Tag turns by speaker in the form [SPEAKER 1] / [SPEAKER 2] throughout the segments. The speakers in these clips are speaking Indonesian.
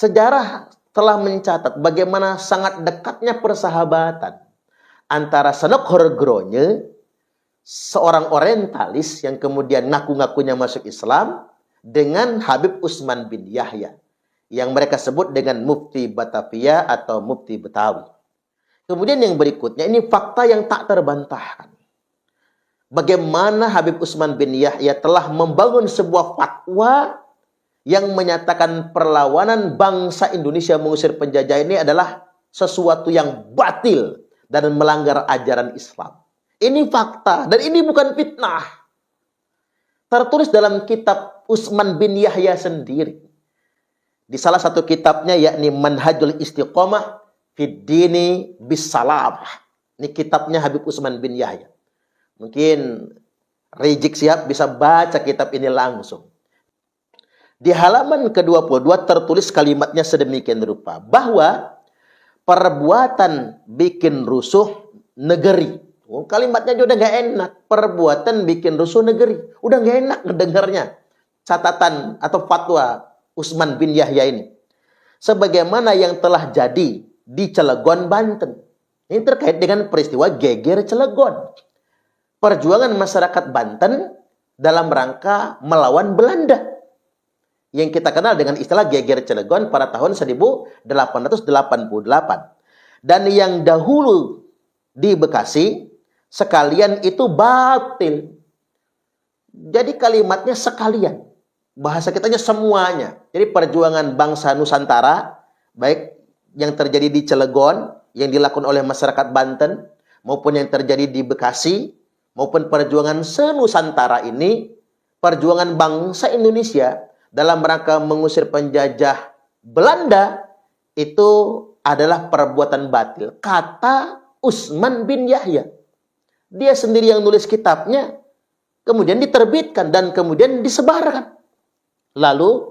[SPEAKER 1] Sejarah telah mencatat bagaimana sangat dekatnya persahabatan antara Sanok Horgronye, seorang orientalis yang kemudian ngaku-ngakunya masuk Islam, dengan Habib Utsman bin Yahya, yang mereka sebut dengan Mufti Batavia atau Mufti Betawi. Kemudian yang berikutnya, ini fakta yang tak terbantahkan. Bagaimana Habib Utsman bin Yahya telah membangun sebuah fatwa yang menyatakan perlawanan bangsa Indonesia mengusir penjajah ini adalah sesuatu yang batil dan melanggar ajaran Islam. Ini fakta, dan ini bukan fitnah. Tertulis dalam kitab Utsman bin Yahya sendiri. Di salah satu kitabnya, yakni Manhajul Istiqomah Fid Dini Bisalamah. Ini kitabnya Habib Utsman bin Yahya. Mungkin Rizik Syihab bisa baca kitab ini langsung. Di halaman ke-22 tertulis kalimatnya sedemikian rupa, bahwa perbuatan bikin rusuh negeri. Kalimatnya juga udah gak enak. Perbuatan bikin rusuh negeri. Udah gak enak ngedengarnya. Catatan atau fatwa Utsman bin Yahya ini. Sebagaimana yang telah jadi di Cilegon, Banten. Ini terkait dengan peristiwa geger Cilegon. Perjuangan masyarakat Banten dalam rangka melawan Belanda. Yang kita kenal dengan istilah geger Cilegon pada tahun 1888. Dan yang dahulu di Bekasi, sekalian itu batil. Jadi kalimatnya sekalian. Bahasa kitanya semuanya. Jadi perjuangan bangsa Nusantara, baik yang terjadi di Cilegon, yang dilakukan oleh masyarakat Banten, maupun yang terjadi di Bekasi, maupun perjuangan se-Nusantara ini, perjuangan bangsa Indonesia dalam rangka mengusir penjajah Belanda, itu adalah perbuatan batil. Kata Utsman bin Yahya. Dia sendiri yang nulis kitabnya, kemudian diterbitkan dan kemudian disebarkan. Lalu,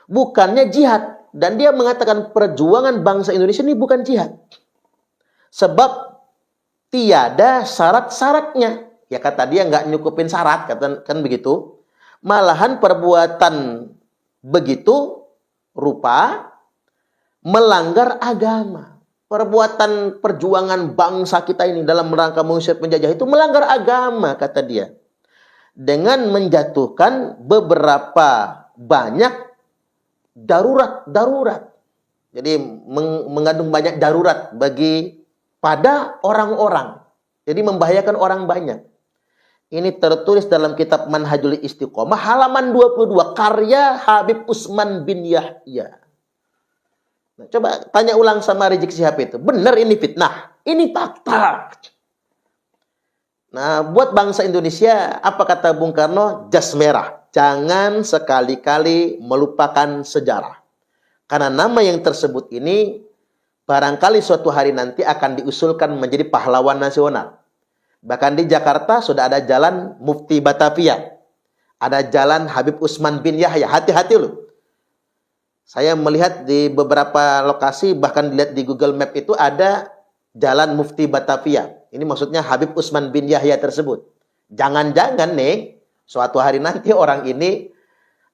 [SPEAKER 1] bukannya jihad. Dan dia mengatakan perjuangan bangsa Indonesia ini bukan jihad. Sebab tiada syarat-syaratnya. Ya kata dia nggak nyukupin syarat, kan begitu. Malahan perbuatan begitu rupa melanggar agama. Perbuatan perjuangan bangsa kita ini dalam rangka mengusir penjajah itu melanggar agama, kata dia. Dengan menjatuhkan beberapa banyak darurat. Jadi mengandung banyak darurat bagi pada orang-orang. Jadi membahayakan orang banyak. Ini tertulis dalam kitab Manhajul Istiqomah halaman 22 karya Habib Utsman bin Yahya. Nah, coba tanya ulang sama Rizik Syihab itu. Benar ini fitnah? Ini fakta. Nah, buat bangsa Indonesia, apa kata Bung Karno? Jas merah. Jangan sekali-kali melupakan sejarah. Karena nama yang tersebut ini barangkali suatu hari nanti akan diusulkan menjadi pahlawan nasional. Bahkan di Jakarta sudah ada jalan Mufti Batavia. Ada jalan Habib Utsman bin Yahya. Hati-hati loh. Saya melihat di beberapa lokasi, bahkan dilihat di Google Map itu ada jalan Mufti Batavia. Ini maksudnya Habib Utsman bin Yahya tersebut. Jangan-jangan nih, suatu hari nanti orang ini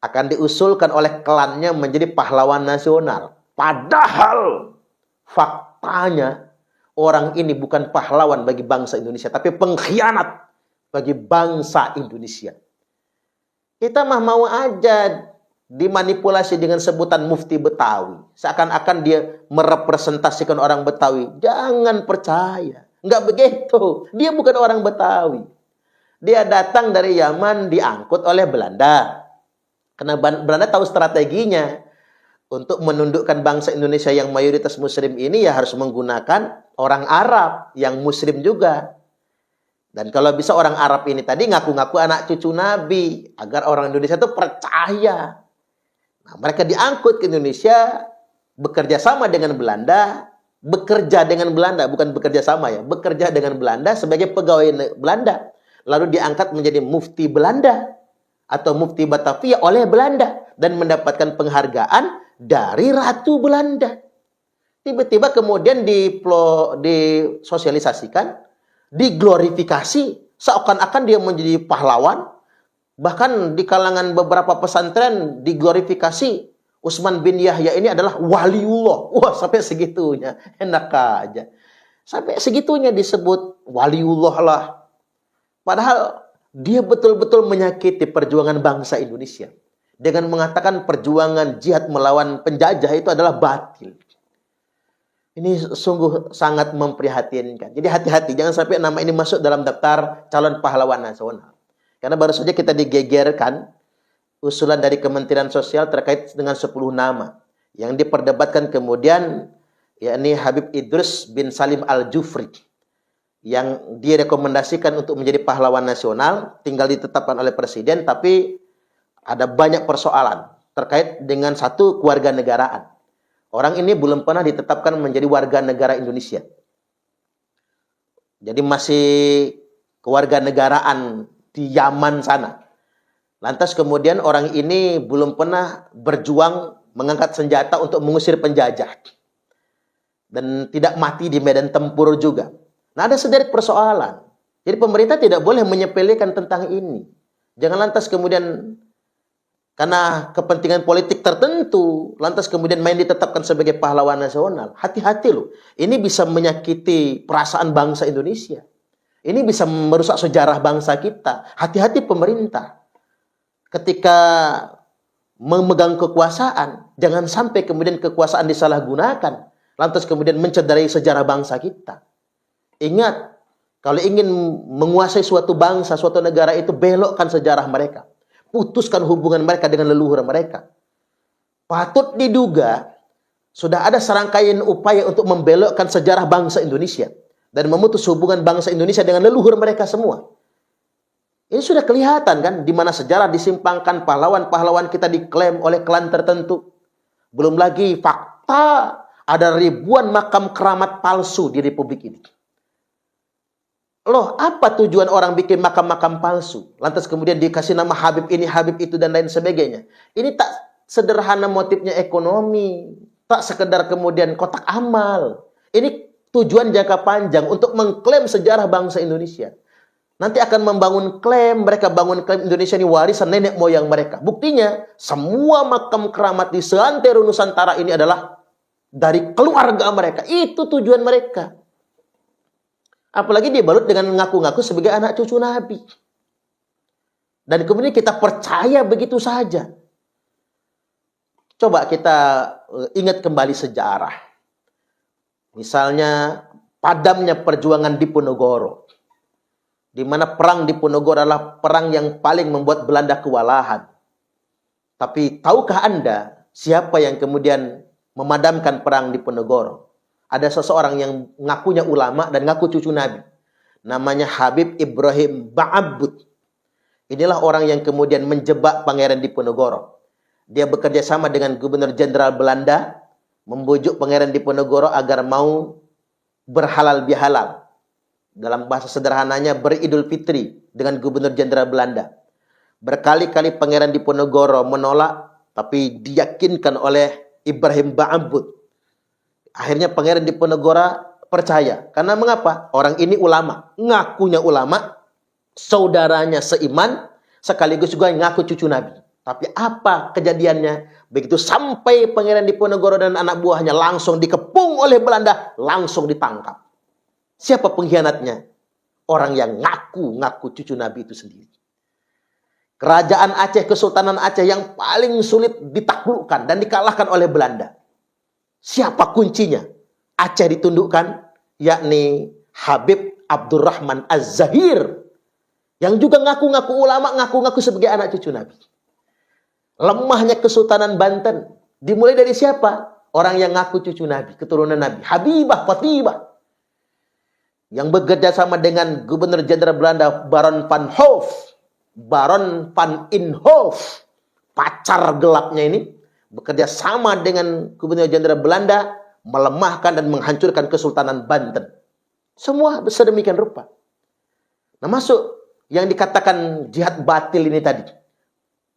[SPEAKER 1] akan diusulkan oleh klannya menjadi pahlawan nasional. Padahal faktanya orang ini bukan pahlawan bagi bangsa Indonesia, tapi pengkhianat bagi bangsa Indonesia. Kita mah mau aja dimanipulasi dengan sebutan Mufti Betawi. Seakan-akan dia merepresentasikan orang Betawi. Jangan percaya. Nggak begitu. Dia bukan orang Betawi. Dia datang dari Yaman, diangkut oleh Belanda. Karena Belanda tahu strateginya. Untuk menundukkan bangsa Indonesia yang mayoritas muslim ini, ya harus menggunakan orang Arab yang muslim juga. Dan kalau bisa orang Arab ini tadi ngaku-ngaku anak cucu Nabi. Agar orang Indonesia itu percaya. Nah, mereka diangkut ke Indonesia, bekerja sama dengan Belanda. Bekerja dengan Belanda, bukan bekerja sama ya. Bekerja dengan Belanda sebagai pegawai Belanda. Lalu diangkat menjadi mufti Belanda atau mufti Batavia oleh Belanda dan mendapatkan penghargaan dari Ratu Belanda. Tiba-tiba kemudian disosialisasikan, diglorifikasi, seakan-akan dia menjadi pahlawan. Bahkan di kalangan beberapa pesantren diglorifikasi Utsman bin Yahya ini adalah waliullah. Wah, sampai segitunya. Enak aja. Sampai segitunya disebut waliullah lah. Padahal dia betul-betul menyakiti perjuangan bangsa Indonesia. Dengan mengatakan perjuangan jihad melawan penjajah itu adalah batil. Ini sungguh sangat memprihatinkan. Jadi hati-hati, jangan sampai nama ini masuk dalam daftar calon pahlawan nasional. Karena baru saja kita digegerkan usulan dari Kementerian Sosial terkait dengan 10 nama yang diperdebatkan kemudian, yakni Habib Idrus bin Salim Al-Jufri, yang direkomendasikan untuk menjadi pahlawan nasional, tinggal ditetapkan oleh Presiden, tapi ada banyak persoalan terkait dengan satu kewarganegaraan. Orang ini belum pernah ditetapkan menjadi warga negara Indonesia. Jadi masih kewarganegaraan di Yaman sana. Lantas kemudian orang ini belum pernah berjuang mengangkat senjata untuk mengusir penjajah. Dan tidak mati di medan tempur juga. Nah, ada sederet persoalan. Jadi pemerintah tidak boleh menyepelekan tentang ini. Jangan lantas kemudian karena kepentingan politik tertentu, lantas kemudian main ditetapkan sebagai pahlawan nasional. Hati-hati loh. Ini bisa menyakiti perasaan bangsa Indonesia. Ini bisa merusak sejarah bangsa kita. Hati-hati pemerintah. Ketika memegang kekuasaan, jangan sampai kemudian kekuasaan disalahgunakan. Lantas kemudian mencederai sejarah bangsa kita. Ingat, kalau ingin menguasai suatu bangsa, suatu negara itu, belokkan sejarah mereka. Putuskan hubungan mereka dengan leluhur mereka. Patut diduga sudah ada serangkaian upaya untuk membelokkan sejarah bangsa Indonesia dan memutus hubungan bangsa Indonesia dengan leluhur mereka semua. Ini sudah kelihatan kan, di mana sejarah disimpangkan, pahlawan-pahlawan kita diklaim oleh klan tertentu. Belum lagi fakta ada ribuan makam keramat palsu di Republik ini. Loh, apa tujuan orang bikin makam-makam palsu? Lantas kemudian dikasih nama Habib ini, Habib itu, dan lain sebagainya. Ini tak sederhana motifnya ekonomi. Tak sekedar kemudian kotak amal. Ini tujuan jangka panjang untuk mengklaim sejarah bangsa Indonesia. Nanti akan membangun klaim, mereka bangun klaim Indonesia ini warisan nenek moyang mereka. Buktinya, semua makam keramat di seantero Nusantara ini adalah dari keluarga mereka. Itu tujuan mereka. Apalagi dibalut dengan ngaku-ngaku sebagai anak cucu Nabi. Dan kemudian kita percaya begitu saja. Coba kita ingat kembali sejarah. Misalnya padamnya perjuangan Diponegoro. Di mana perang Diponegoro adalah perang yang paling membuat Belanda kewalahan. Tapi tahukah Anda siapa yang kemudian memadamkan perang Diponegoro? Ada seseorang yang ngakunya ulama dan ngaku cucu Nabi. Namanya Habib Ibrahim Ba'abud. Inilah orang yang kemudian menjebak Pangeran Diponegoro. Dia bekerja sama dengan Gubernur Jenderal Belanda, membujuk Pangeran Diponegoro agar mau berhalal bihalal. Dalam bahasa sederhananya beridul fitri dengan Gubernur Jenderal Belanda. Berkali-kali Pangeran Diponegoro menolak, tapi diyakinkan oleh Ibrahim Ba'abud. Akhirnya Pangeran Diponegoro percaya. Karena mengapa? Orang ini ulama. Ngakunya ulama, saudaranya seiman, sekaligus juga ngaku cucu Nabi. Tapi apa kejadiannya? Begitu sampai Pangeran Diponegoro dan anak buahnya langsung dikepung oleh Belanda, langsung ditangkap. Siapa pengkhianatnya? Orang yang ngaku cucu Nabi itu sendiri. Kerajaan Aceh, Kesultanan Aceh yang paling sulit ditaklukkan dan dikalahkan oleh Belanda. Siapa kuncinya? Aceh ditundukkan, yakni Habib Abdurrahman Az-Zahir. Yang juga ngaku-ngaku ulama, ngaku-ngaku sebagai anak cucu Nabi. Lemahnya Kesultanan Banten. Dimulai dari siapa? Orang yang ngaku cucu Nabi, keturunan Nabi. Habibah Fatibah. Yang bekerja sama dengan Gubernur Jenderal Belanda, Baron van Hoof. Baron van Inhofe. Pacar gelapnya ini. Bekerja sama dengan Gubernur Jenderal Belanda, melemahkan dan menghancurkan Kesultanan Banten. Semua sedemikian rupa. Nah, masuk yang dikatakan jihad batil ini tadi.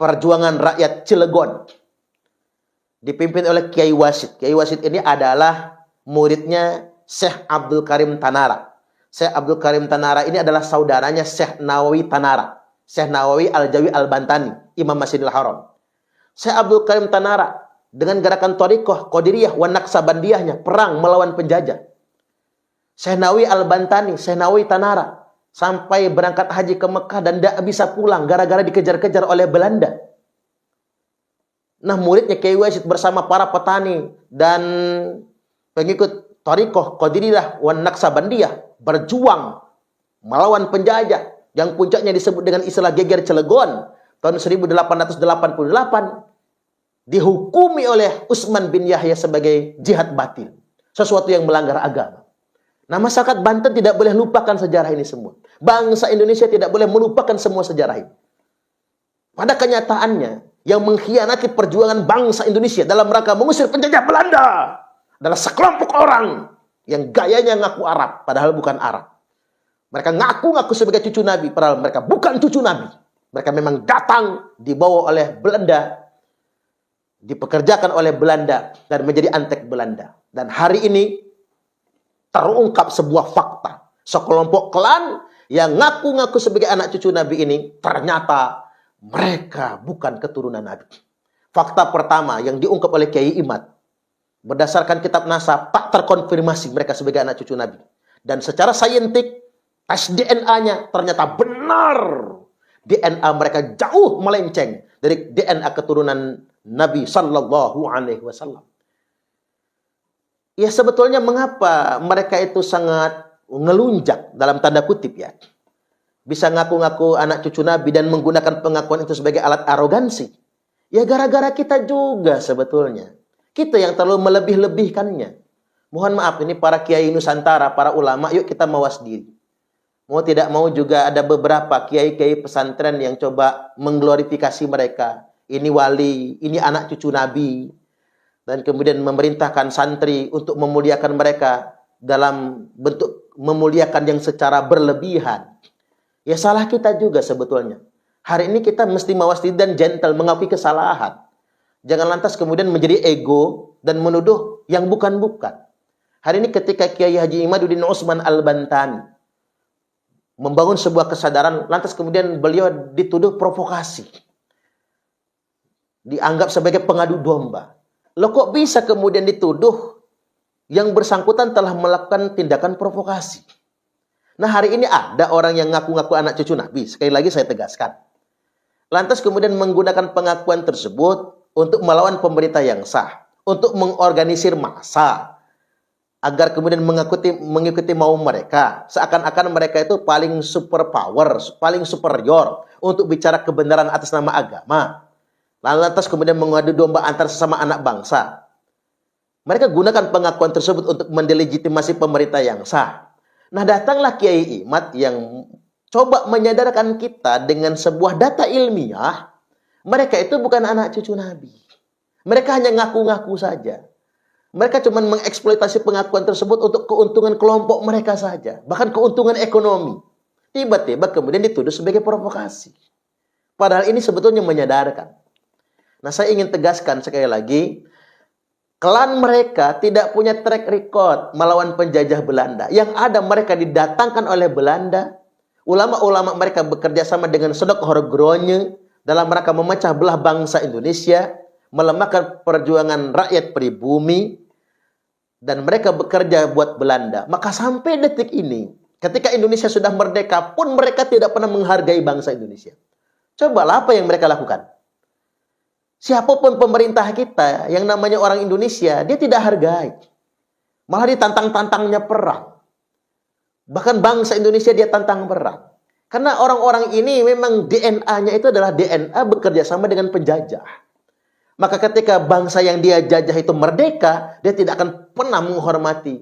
[SPEAKER 1] Perjuangan rakyat Cilegon. Dipimpin oleh Kiai Wasid. Kiai Wasid ini adalah muridnya Syekh Abdul Karim Tanara. Syekh Abdul Karim Tanara ini adalah saudaranya Syekh Nawawi Tanara. Syekh Nawawi Al-Jawi Al-Bantani, Imam Masjidil Haram. Syekh Abdul Karim Tanara dengan gerakan Thariqah, Qadiriyah, wa Naqsabandiyahnya, perang melawan penjajah. Syekh Nawawi Al-Bantani, Syekh Nawawi Tanara, sampai berangkat haji ke Mekah dan tidak bisa pulang gara-gara dikejar-kejar oleh Belanda. Nah, muridnya Kiai Wasid bersama para petani dan pengikut Thariqah, Qadiriyah, wa Naqsabandiyah berjuang melawan penjajah yang puncaknya disebut dengan istilah geger Cilegon tahun 1888, dihukumi oleh Utsman bin Yahya sebagai jihad batil, sesuatu yang melanggar agama. Nah, masyarakat Banten tidak boleh lupakan sejarah ini semua. Bangsa Indonesia tidak boleh melupakan semua sejarah ini. Pada kenyataannya, yang mengkhianati perjuangan bangsa Indonesia dalam rangka mengusir penjajah Belanda adalah sekelompok orang yang gayanya ngaku Arab, padahal bukan Arab. Mereka ngaku-ngaku sebagai cucu Nabi, padahal mereka bukan cucu Nabi. Mereka memang datang, dibawa oleh Belanda, dipekerjakan oleh Belanda, dan menjadi antek Belanda. Dan hari ini, terungkap sebuah fakta. Sekelompok klan yang ngaku-ngaku sebagai anak cucu Nabi ini, ternyata mereka bukan keturunan Nabi. Fakta pertama yang diungkap oleh Kiai Imad, berdasarkan kitab nasab, tak terkonfirmasi mereka sebagai anak cucu Nabi. Dan secara saintik, tes DNA-nya ternyata benar. DNA mereka jauh melenceng dari DNA keturunan Nabi Sallallahu Alaihi Wasallam. Ya, sebetulnya mengapa mereka itu sangat ngelunjak dalam tanda kutip ya, bisa ngaku-ngaku anak cucu Nabi dan menggunakan pengakuan itu sebagai alat arogansi? Ya, gara-gara kita juga sebetulnya. Kita yang terlalu melebih-lebihkannya. Mohon maaf, ini para kiai Nusantara, para ulama, yuk kita mawas diri. Mau tidak mau juga ada beberapa kiai-kiai pesantren yang coba mengglorifikasi mereka. Ini wali, ini anak cucu Nabi. Dan kemudian memerintahkan santri untuk memuliakan mereka dalam bentuk memuliakan yang secara berlebihan. Ya, salah kita juga sebetulnya. Hari ini kita mesti mawas diri dan gentle mengakui kesalahan. Jangan lantas kemudian menjadi ego dan menuduh yang bukan-bukan. Hari ini ketika Kiai Haji Imaduddin Utsman Al-Bantani membangun sebuah kesadaran, lantas kemudian beliau dituduh provokasi. Dianggap sebagai pengadu domba. Loh, kok bisa kemudian dituduh yang bersangkutan telah melakukan tindakan provokasi? Nah, hari ini ada orang yang ngaku-ngaku anak cucu Nabi. Sekali lagi saya tegaskan. Lantas kemudian menggunakan pengakuan tersebut untuk melawan pemerintah yang sah. Untuk mengorganisir massa. Agar kemudian mengikuti mau mereka. Seakan-akan mereka itu paling superpower, paling superior. Untuk bicara kebenaran atas nama agama. Lantas kemudian mengadu domba antar sesama anak bangsa. Mereka gunakan pengakuan tersebut untuk mendelegitimasi pemerintah yang sah. Nah, datanglah Kiai Imad yang coba menyadarkan kita dengan sebuah data ilmiah. Mereka itu bukan anak cucu Nabi. Mereka hanya ngaku-ngaku saja. Mereka cuma mengeksploitasi pengakuan tersebut untuk keuntungan kelompok mereka saja. Bahkan keuntungan ekonomi. Tiba-tiba kemudian dituduh sebagai provokasi. Padahal ini sebetulnya menyadarkan. Nah, saya ingin tegaskan sekali lagi, klan mereka tidak punya track record melawan penjajah Belanda. Yang ada mereka didatangkan oleh Belanda. Ulama-ulama mereka bekerja sama dengan Sodok Horgronya dalam rangka memecah belah bangsa Indonesia, melemahkan perjuangan rakyat pribumi, dan mereka bekerja buat Belanda. Maka sampai detik ini, ketika Indonesia sudah merdeka pun mereka tidak pernah menghargai bangsa Indonesia. Cobalah apa yang mereka lakukan. Siapapun pemerintah kita yang namanya orang Indonesia, dia tidak hargai. Malah ditantang-tantangnya perang. Bahkan bangsa Indonesia dia tantang perang. Karena orang-orang ini memang DNA-nya itu adalah DNA bekerja sama dengan penjajah. Maka ketika bangsa yang dia jajah itu merdeka, dia tidak akan pernah menghormati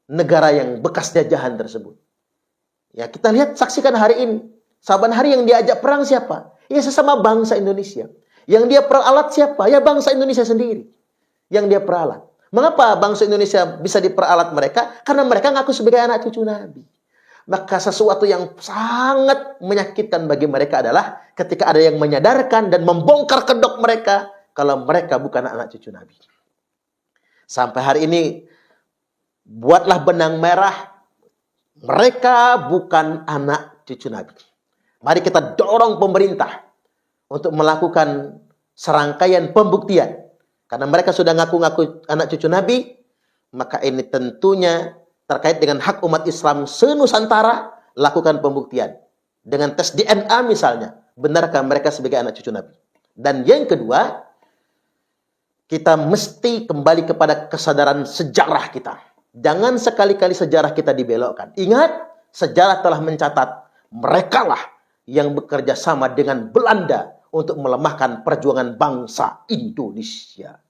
[SPEAKER 1] negara yang bekas jajahan tersebut. Ya, kita lihat, saksikan hari ini. Saban hari yang diajak perang siapa? Ya, sesama bangsa Indonesia. Yang dia peralat siapa? Ya, bangsa Indonesia sendiri. Yang dia peralat. Mengapa bangsa Indonesia bisa diperalat mereka? Karena mereka ngaku sebagai anak cucu Nabi. Maka sesuatu yang sangat menyakitkan bagi mereka adalah ketika ada yang menyadarkan dan membongkar kedok mereka kalau mereka bukan anak cucu Nabi. Sampai hari ini, buatlah benang merah, mereka bukan anak cucu Nabi. Mari kita dorong pemerintah untuk melakukan serangkaian pembuktian. Karena mereka sudah ngaku-ngaku anak cucu Nabi, maka ini tentunya terkait dengan hak umat Islam senusantara, lakukan pembuktian. Dengan tes DNA misalnya, benarkah mereka sebagai anak cucu Nabi? Dan yang kedua, kita mesti kembali kepada kesadaran sejarah kita. Jangan sekali-kali sejarah kita dibelokkan. Ingat, sejarah telah mencatat merekalah yang bekerja sama dengan Belanda untuk melemahkan perjuangan bangsa Indonesia.